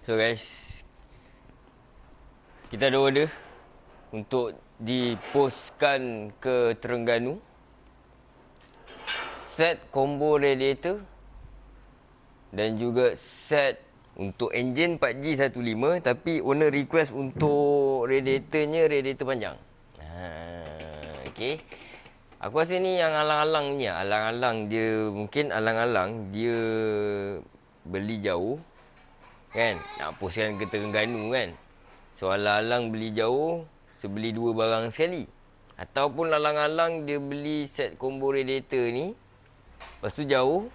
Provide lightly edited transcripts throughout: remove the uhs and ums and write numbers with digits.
So guys, kita ada order untuk dipostkan ke Terengganu. Set combo radiator dan juga set untuk enjin 4G15, tapi owner request untuk radiatornya radiator panjang. Okey. Aku rasa ni yang alang-alangnya, mungkin alang-alang dia beli jauh kan, nak postkan ke Terengganu kan. So alang-alang beli jauh, so beli dua barang sekali. Ataupun alang-alang dia beli set combo radiator ni, lepas tu jauh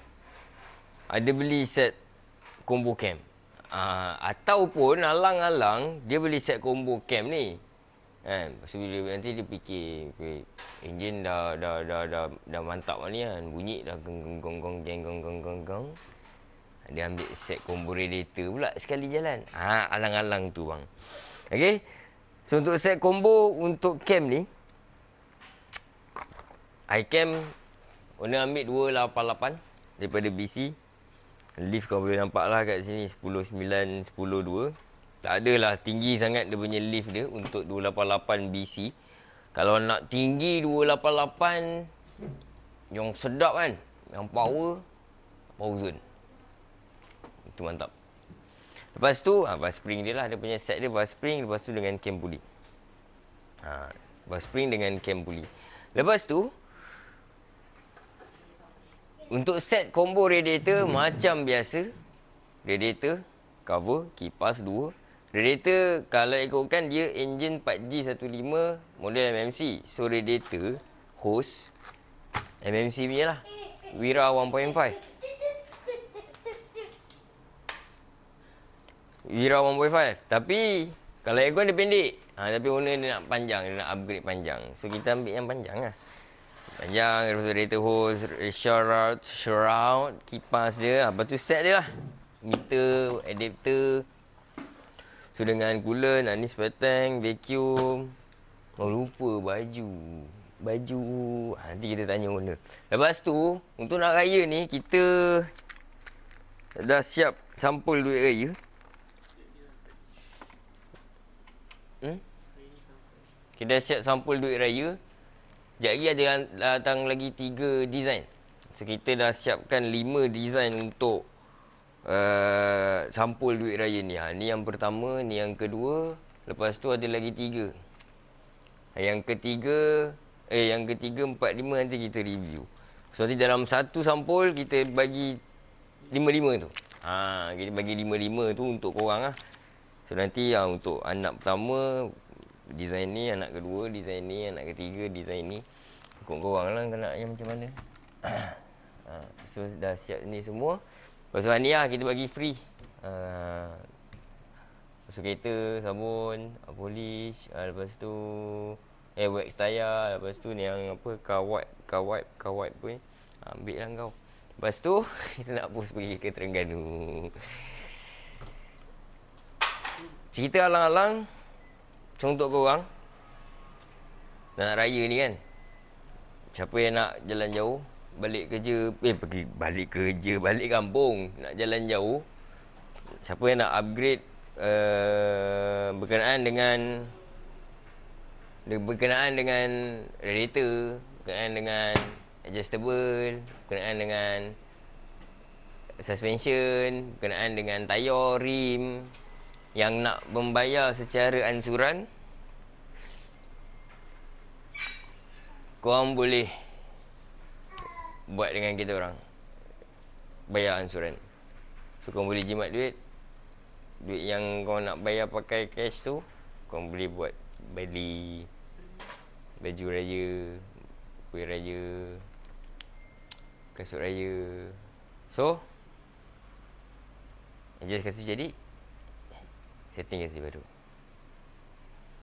ada beli set combo cam. Ataupun alang-alang dia beli set combo cam ni kan. Lepas tu bila nanti dia fikir, okay, enjin dah mantap ni kan, bunyi dah gong gong gong geng gong gong gong gong. Dia ambil set combo radiator pula sekali jalan. Alang-alang tu bang. Okey. So untuk set combo untuk cam ni, iCam owner ambil 288 daripada BC. Lift kau boleh nampak lah kat sini 10.9, 10.2. Tak adalah tinggi sangat dia punya lift dia untuk 288 BC. Kalau nak tinggi 288 yang sedap kan, yang power zone. Itu mantap. Lepas tu, bar spring dia lah. Dia punya set dia bar spring. Lepas tu dengan cam pulley. Bar spring dengan cam pulley. Lepas tu, untuk set combo radiator macam biasa. Radiator, cover, kipas 2. Radiator, kalau ikutkan dia engine 4G15 model MMC. So, radiator, hose, MMC punya lah. Wira 1.5. Wira 1.5. Tapi kalau aircon dia pendek. Tapi owner dia nak panjang, dia nak upgrade panjang. So kita ambil yang panjang lah. Panjang, radiator hose, shroud, kipas dia. Lepas tu set dia lah. Meter, adapter. So dengan coolant, ni spare tank, vacuum. Lupa baju. Nanti kita tanya owner. Lepas tu, untuk nak raya ni, kita dah siap sampul duit raya. Kita siap sampul duit raya. Sekejap lagi ada datang lagi 3 design. So kita dah siapkan 5 design untuk sampul duit raya ni. Ni yang pertama, ni yang kedua. Lepas tu ada lagi 3. Yang ketiga, 4, 5 nanti kita review. So nanti dalam satu sampul kita bagi 5-5 tu. Kita bagi 5-5 tu untuk korang lah. So nanti untuk anak pertama design ni, anak kedua design ni, anak ketiga design ni. Ikut korang lah nak yang macam mana. So dah siap ni semua. Lepas tu ni lah kita bagi free. Lepas tu kereta, sabun, polish. Lepas tu wax tayar. Lepas tu ni yang apa, car wipe pun. Ambil lah kau. Lepas tu kita nak post pergi ke Terengganu. Cerita alang-alang. So untuk korang nak raya ni kan, siapa yang nak jalan jauh, balik kampung, nak jalan jauh, siapa yang nak upgrade berkenaan dengan radiator, berkenaan dengan adjustable, berkenaan dengan suspension, berkenaan dengan tayar, rim, yang nak membayar secara ansuran, korang boleh buat dengan kita orang, bayar ansuran. So korang boleh jimat duit yang korang nak bayar pakai cash tu, korang boleh buat beli baju raya, kuih raya, kasut raya. So just kasi jadi, setting kasi baru.